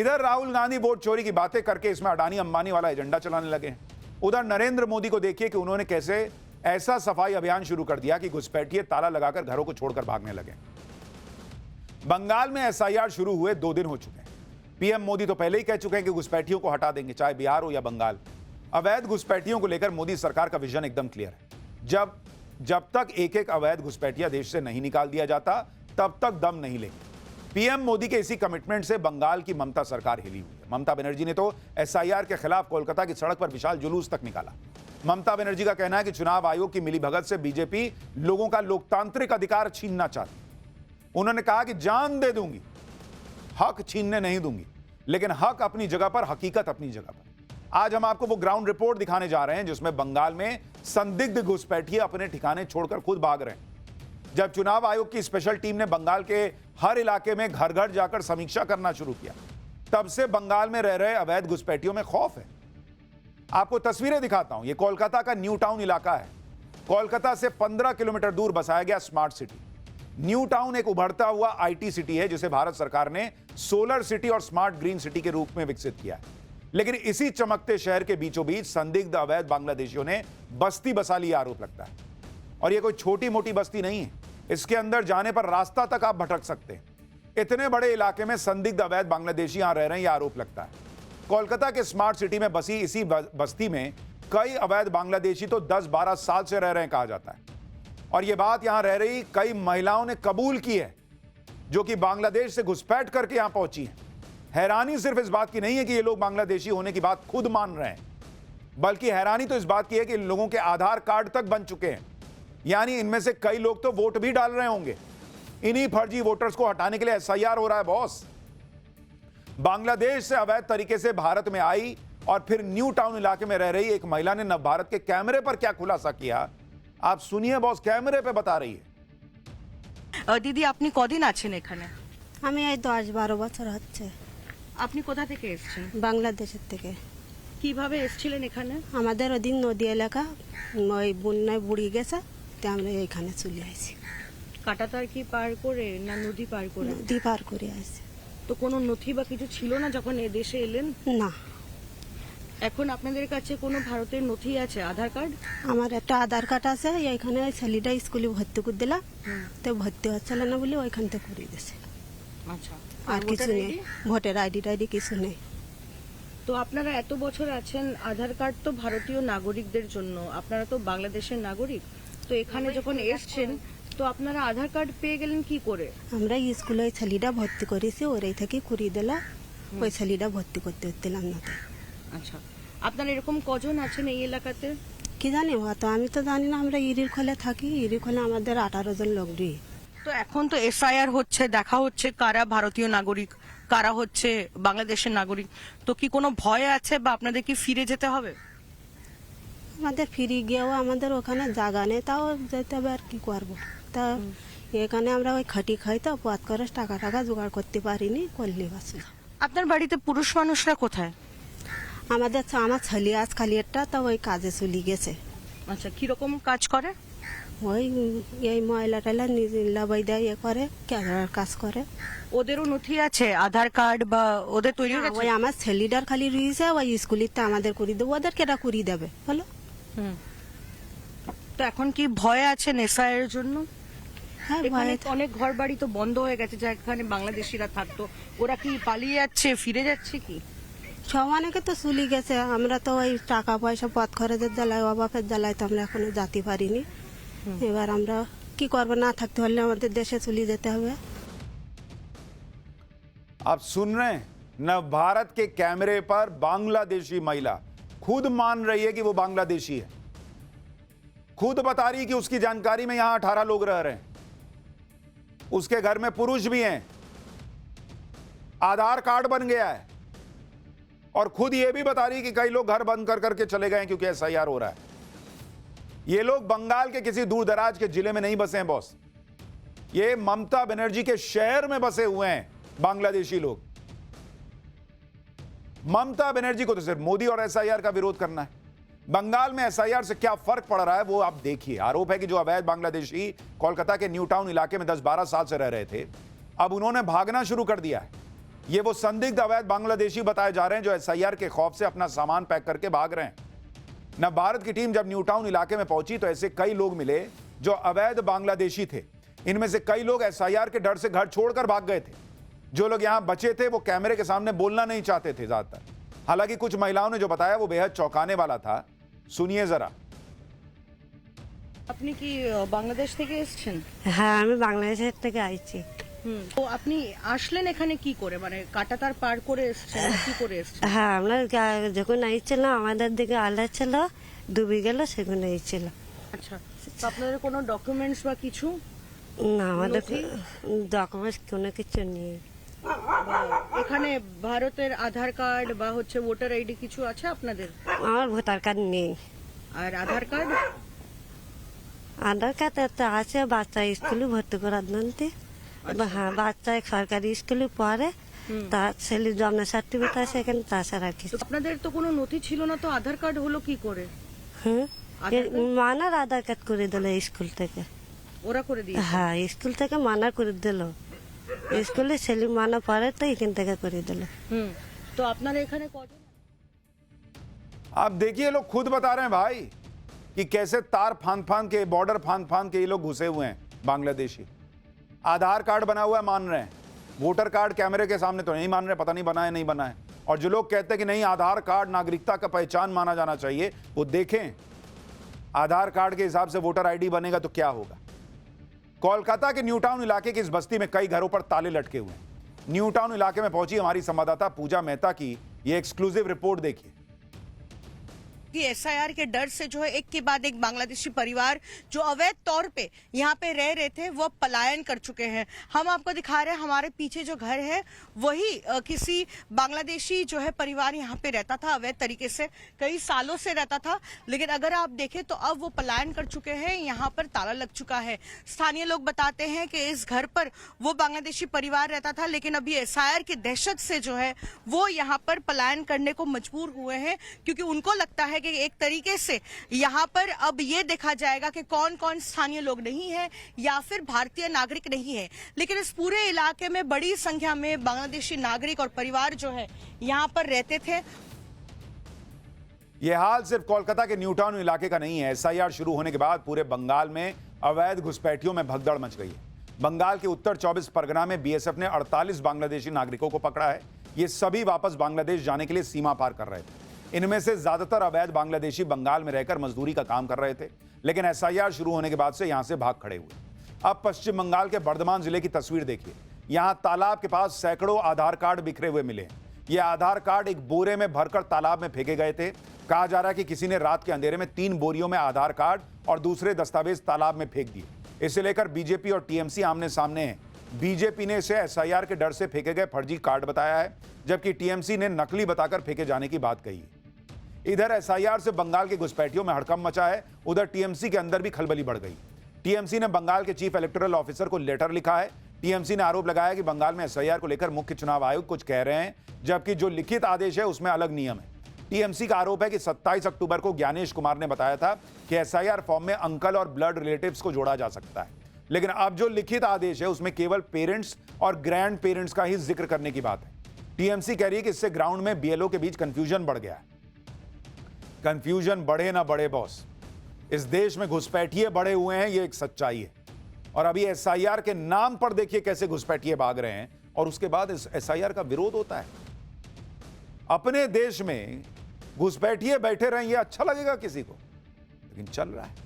इधर राहुल गांधी वोट चोरी की बातें करके इसमें अडानी अंबानी वाला एजेंडा चलाने लगे। उधर नरेंद्र मोदी को देखिए कि उन्होंने कैसे ऐसा सफाई अभियान शुरू कर दिया कि घुसपैठिए ताला लगाकर घरों को छोड़कर भागने लगे। बंगाल में एसआईआर शुरू हुए 2 दिन हो चुके हैं। पीएम मोदी तो पहले ही कह चुके हैं कि घुसपैठियों को हटा देंगे, चाहे बिहार हो या बंगाल। अवैध घुसपैठियों को लेकर मोदी सरकार का विजन एकदम क्लियर है। जब तक एक एक अवैध घुसपैठिया देश से नहीं निकाल दिया जाता, तब तक दम नहीं लेंगे। पीएम मोदी के इसी कमिटमेंट से बंगाल की ममता सरकार हिली हुई है। ममता बनर्जी ने तो एसआईआर के खिलाफ कोलकाता की सड़क पर विशाल जुलूस तक निकाला। ममता बनर्जी का कहना है कि चुनाव आयोग की मिलीभगत से बीजेपी लोगों का लोकतांत्रिक अधिकार छीनना चाहती। उन्होंने कहा कि जान दे दूंगी, हक छीनने नहीं दूंगी, लेकिन हक अपनी जगह पर, हकीकत अपनी जगह पर। आज हम आपको वो ग्राउंड रिपोर्ट दिखाने जा रहे हैं जिसमें बंगाल में संदिग्ध घुसपैठिए अपने ठिकाने छोड़कर खुद भाग रहे हैं। जब चुनाव आयोग की स्पेशल टीम ने बंगाल के हर इलाके में घर घर जाकर समीक्षा करना शुरू किया, तब से बंगाल में रह रहे अवैध घुसपैठियों में खौफ है। आपको तस्वीरें दिखाता हूं। यह कोलकाता का न्यू टाउन इलाका है। कोलकाता से 15 किलोमीटर दूर बसाया गया स्मार्ट सिटी। न्यू टाउन एक उभरता हुआ आईटी सिटी है जिसे भारत सरकार ने सोलर सिटी और स्मार्ट ग्रीन सिटी के रूप में विकसित किया है। लेकिन इसी चमकते शहर के बीचों बीच संदिग्ध अवैध बांग्लादेशियों ने बस्ती बसा ली, आरोप लगता है। और यह कोई छोटी मोटी बस्ती नहीं है, इसके अंदर जाने पर रास्ता तक आप भटक सकते हैं। इतने बड़े इलाके में संदिग्ध अवैध बांग्लादेशी यहां रह रहे हैं, यह आरोप लगता है। कोलकाता के स्मार्ट सिटी में बसी इसी बस्ती में कई अवैध बांग्लादेशी तो 10-12 साल से रह रहे हैं कहा जाता है। और यह बात यहां रह रही कई महिलाओं ने कबूल की है, जो कि बांग्लादेश से घुसपैठ करके यहां पहुंची हैं। हैरानी सिर्फ इस बात की नहीं है कि ये लोग बांग्लादेशी होने की बात खुद मान रहे हैं, बल्कि हैरानी तो इस बात की है कि इन लोगों के आधार कार्ड तक बन चुके हैं। यानी इनमें से कई लोग तो वोट भी डाल रहे होंगे। इन्हीं फर्जी वोटर्स को हटाने के लिए एसआईआर हो रहा है बॉस। बांग्लादेश से अवैध तरीके से भारत में आई और फिर न्यू टाउन इलाके में रह रही एक महिला ने नवभारत के कैमरे पर क्या खुलासा किया, आप सुनिए। बॉस कैमरे पे बता रही है। দিদি আপনি কদিন আছেন এখানে? আমি এই 10-12 বছর হচ্ছে। আপনি কোথা থেকে এসেছেন? বাংলাদেশের থেকে। কিভাবে এসেছিলেন এখানে? আমাদের ওদিন নদী এলাকা ওই বন্যায় বুড়ি গেছে, তাই আমরা এখানে চলে আসি। কাটাতার কি পার করে না নদী পার করে? নদী পার করে আসি। তো কোনো নথি বা কিছু ছিল না যখন এই দেশে এলেন? না। এখন আপনাদের কাছে কোনো ভারতের নথি আছে, আধার কার্ড? আমার একটা আধার কার্ড আছে, এইখানে ছেলেটা স্কুলে ভর্তি করে দিলাম, তো ভর্তি হচ্ছিল না বলে ওইখান থেকে করে দিয়েছে। আচ্ছা, আর কিছু নেই, ভোটার আইডি টাইডি কিছু নেই। তো আপনারা এত বছর আছেন, আধার কার্ড তো ভারতীয় নাগরিকদের জন্য, আপনারা তো বাংলাদেশের নাগরিক, তো এখানে যখন এসেছেন তো আপনারা আধার কার্ড পেয়ে গেলেন কি করে? আমরা স্কুলে ওই ছেলেটা ভর্তি করেছি, ওরাই থেকে করিয়ে দিলাম, ওই ছেলেটা ভর্তি করতে দিলাম না। আচ্ছা, আপনারা এরকম কজন আছেন এই এলাকাতে? কি জানি, তো আমি তো জানি না। আমরা ইরির খোলে থাকি, ইরির খোলে আমাদের 18 জন লোক রই। তো এখন তো এসআইআর হচ্ছে, দেখা হচ্ছে কারা ভারতীয় নাগরিক, কারা হচ্ছে বাংলাদেশের নাগরিক। তো কি কোনো ভয় আছে বা আপনাদের কি ফিরে যেতে হবে? আমাদের ফিরে গিয়েও আমাদের ওখানে জায়গা নেই, তাও যেতে হবে, আর কি করবো। তা এখানে আমরা ওই খাটি খাই, তো পথ করে টাকা জোগাড় করতে পারিনি, করলে বাসে। আপনার বাড়িতে পুরুষ মানুষরা কোথায়? আমার ছেলে আজ খালি একটা, তো ওই কাজে চলে গেছে। আচ্ছা, কিরকম কাজ করে? ওই এই ময়লা টয়লা নিজে লাবাই দেয়, ইয়ে করে, ক্যামেরার কাজ করে। ওদেরও নথি আছে, আধার কার্ড বা ওদের তৈরি হয়ে গেছে? ওই আমার ছেলেটার খালি রয়েছে, ওই স্কুলিতে আমাদের করে দেবো, ওদের কেটা করিয়ে দেবে বলো। তো এখন কি ভয় আছে এসআইআর জন্য? হ্যাঁ, এখানে অনেক ঘর বাড়ি তো বন্ধ হয়ে গেছে, যেখানে বাংলাদেশিরা থাকতো, ওরা কি পালিয়ে যাচ্ছে, ফিরে যাচ্ছে কি? সব অনেকে তো চলে গেছে। আমরা তো ওই টাকা পয়সা পথ খরচের জ্বালায়, অভাবের জ্বালায় তো আমরা এখনো যেতে পারিনি। এবার আমরা কি করবো, না থাকতে হলে আমাদের দেশে চলে যেতে হবে। आप सुन रहे हैं, नव भारत के कैमरे पर बांग्लादेशी महिला खुद मान रही है कि वो बांग्लादेशी है, खुद बता रही है कि उसकी जानकारी में यहां 18 लोग रह रहे हैं, उसके घर में पुरुष भी हैं, आधार कार्ड बन गया है, और खुद ये भी बता रही है कि कई लोग घर बंद कर करके चले गए क्योंकि एसआईआर हो रहा है। ये लोग बंगाल के किसी दूर दराज के जिले में नहीं बसे हैं बॉस, ये ममता बनर्जी के शहर में बसे हुए हैं बांग्लादेशी लोग। ममता बनर्जी को तो सिर्फ मोदी और एसआईआर का विरोध करना है। बंगाल में एसआईआर से क्या फर्क पड़ रहा है वो आप देखिए। आरोप है कि जो अवैध बांग्लादेशी कोलकाता के न्यू टाउन इलाके में 10-12 साल से रह रहे थे, अब उन्होंने भागना शुरू कर दिया है। ये वो संदिग्ध अवैध बांग्लादेशी बताए जा रहे हैं जो एसआईआर के खौफ से अपना सामान पैक करके भाग रहे हैं। न भारत की टीम जब न्यू टाउन इलाके में पहुंची तो ऐसे कई लोग मिले जो अवैध बांग्लादेशी थे। इनमें से कई लोग एसआईआर के डर से घर छोड़कर भाग गए थे। जो लोग यहां बचे थे वो कैमरे के सामने बोलना नहीं चाहते थे ज्यादातर। हालांकि कुछ महिलाओं ने जो बताया वो बेहद चौंकाने वाला था। सुनिए जरा। আপনি কি বাংলাদেশ থেকে এসেছেন? হ্যাঁ, আমি বাংলাদেশের থেকে আইছি। তো আপনি আসলেন এখানে কি করে, মানে কাঁটাতার পার করে এসেছেন না কি করে এসেছেন? হ্যাঁ, আমরা যখন আইছিলাম আমাদের দিকে আলা ছিল, ডুবে গেল, সেখানে আইছিল। আচ্ছা, তো আপনাদের কোনো ডকুমেন্টস বা কিছু? না, আমাদের নথি? ডকুমেন্টস কোনো কিছু নেই। এখানে ভারতের আধার কার্ড বা হচ্ছে ভোটার আইডি কিছু আছে আপনাদের? আমার ভোটার কার্ড নেই। আর আধার কার্ড? আধার কার্ড একটা আছে, বাচ্চা স্কুলে ভর্তি করার জন্য। হ্যাঁ, বাচ্চা সরকারি স্কুলে পড়ে, তার ছেলে জন্ম সার্টিফিকেট আছে এখানে, তাছাড়া আর কিছু। তো আপনাদের তো কোনো নথি ছিল না, তো আধার কার্ড হলো কি করে? হুম, আধার কার্ড? মানার আধার কার্ড করে দিল স্কুল থেকে। ওরা করে দিয়ে? হ্যাঁ, স্কুল থেকে মানা করে দিল। স্কুলে ছেলে মানা পড়ে তো এখান থেকে করে দিল। তো আপনারা এখানে কজন? आप देखिए लोग खुद बता रहे हैं भाई कि कैसे तार फांद फांद के, बॉर्डर फांद फांद के ये लोग घुसे हुए हैं बांग्लादेशी। आधार कार्ड बना हुआ है मान रहे हैं, वोटर कार्ड कैमरे के सामने तो नहीं मान रहे, पता नहीं बना है नहीं बना है। और जो लोग कहते हैं कि नहीं आधार कार्ड नागरिकता का पहचान माना जाना चाहिए, वो देखें आधार कार्ड के हिसाब से वोटर आईडी बनेगा तो क्या होगा। कोलकाता के न्यू टाउन इलाके की इस बस्ती में कई घरों पर ताले लटके हुए हैं। न्यू टाउन इलाके में पहुंची हमारी संवाददाता पूजा मेहता की ये एक्सक्लूसिव रिपोर्ट देखिए। कि एसआईआर के डर से जो है एक के बाद एक बांग्लादेशी परिवार जो अवैध तौर पे यहाँ पे रह रहे थे वो पलायन कर चुके हैं। हम आपको दिखा रहे हैं हमारे पीछे जो घर है वही किसी बांग्लादेशी जो है परिवार यहाँ पे रहता था अवैध तरीके से, कई सालों से रहता था। लेकिन अगर आप देखें तो अब वो पलायन कर चुके हैं, यहाँ पर ताला लग चुका है। स्थानीय लोग बताते हैं कि इस घर पर वो बांग्लादेशी परिवार रहता था, लेकिन अभी एसआईआर की दहशत से जो है वो यहाँ पर पलायन करने को मजबूर हुए हैं, क्योंकि उनको लगता है कि एक तरीके से यहाँ पर अब ये देखा जाएगा कि कौन कौन स्थानीय लोग नहीं है या फिर भारतीय नागरिक नहीं है। लेकिन इस पूरे इलाके में बड़ी संख्या में बांग्लादेशी नागरिक और परिवार जो है यहाँ पर रहते थे। यह हाल सिर्फ कोलकाता के न्यू टाउन इलाके का नहीं है। एसआईआर शुरू होने के बाद पूरे बंगाल में अवैध घुसपैठियों में भगदड़ मच गई है। बंगाल के उत्तर 24 परगना में बीएसएफ ने 48 बांग्लादेशी नागरिकों को पकड़ा है। ये सभी वापस बांग्लादेश जाने के लिए सीमा पार कर रहे थे। इनमें से ज्यादातर अवैध बांग्लादेशी बंगाल में रहकर मजदूरी का काम कर रहे थे, लेकिन एसआईआर शुरू होने के बाद से यहां से भाग खड़े हुए। अब पश्चिम बंगाल के बर्धमान जिले की तस्वीर देखिए। यहां तालाब के पास सैकड़ों आधार कार्ड बिखरे हुए मिले हैं। ये आधार कार्ड एक बोरे में भरकर तालाब में फेंके गए थे। कहा जा रहा है कि किसी ने रात के अंधेरे में 3 बोरियों में आधार कार्ड और दूसरे दस्तावेज तालाब में फेंक दिए। इसे लेकर बीजेपी और टीएमसी आमने सामने हैं। बीजेपी ने इसे एसआईआर के डर से फेंके गए फर्जी कार्ड बताया है, जबकि टीएमसी ने नकली बताकर फेंके जाने की बात कही है। इधर एसआईआर से बंगाल के घुसपैठियों में हड़कंप मचा है, उधर टीएमसी के अंदर भी खलबली बढ़ गई। टीएमसी ने बंगाल के चीफ इलेक्टोरल ऑफिसर को लेटर लिखा है। टीएमसी ने आरोप लगाया कि बंगाल में एसआईआर को लेकर मुख्य चुनाव आयोग कुछ कह रहे हैं, जबकि जो लिखित आदेश है उसमें अलग नियम है। टीएमसी का आरोप है कि 27 अक्टूबर को ज्ञानेश कुमार ने बताया था कि एसआईआर फॉर्म में अंकल और ब्लड रिलेटिव्स को जोड़ा जा सकता है, लेकिन अब जो लिखित आदेश है उसमें केवल पेरेंट्स और ग्रैंड पेरेंट्स का ही जिक्र करने की बात है। टीएमसी कह रही है कि इससे ग्राउंड में बीएलओ के बीच कंफ्यूजन बढ़ गया है। कंफ्यूजन बढ़े ना बढ़े बॉस, इस देश में घुसपैठिए बढ़े हुए हैं, ये एक सच्चाई है। और अभी एसआईआर के नाम पर देखिए कैसे घुसपैठिए भाग रहे हैं, और उसके बाद इस एसआईआर का विरोध होता है। अपने देश में घुसपैठिए बैठे रहें, ये अच्छा लगेगा किसी को, लेकिन चल रहा है।